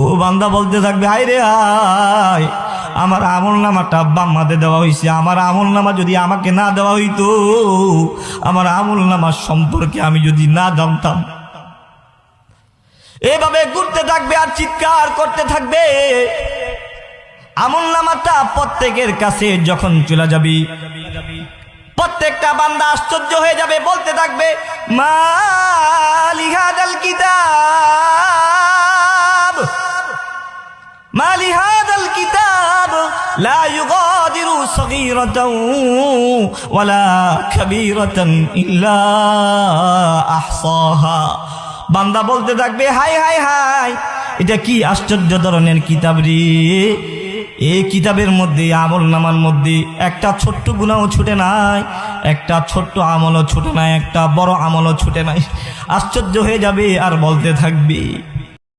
ও বান্দা বলতে থাকবে, হায় রে হায়, আমার আমলনামাটা বাম্মাতে দেওয়া হয়েছে। আমার আমলনামা যদি আমাকে না দেওয়া হইতো, আমার আমলনামা সম্পর্কে আমি যদি না জানতাম। এভাবে ঘুরতে থাকবে আর চিৎকার করতে থাকবে। আমলনামাটা প্রত্যেকের কাছে যখন চলে যাবে, প্রত্যেকটা বান্দা আশ্চর্য হয়ে যাবে, বলতে থাকবে, মালি হাদাল কিতাব, মালি হাদাল কিতাব লা ইউগাদিরু সগীরাতাও ওয়ালা কাবীরাতান ইল্লা আহসাহা। বান্দা বলতে থাকবে, হায় হায় হায়, এটা কি আশ্চর্য ধরনের কিতাব রে। এই কিতাবের মধ্যে, আমলনামার মধ্যে একটা ছোট্ট গুনাহও ছুটে নাই, একটা ছোট্ট আমলও ছুটে নাই, একটা বড় আমলও ছুটে নাই। আশ্চর্য হয়ে যাবে আর বলতে থাকবে,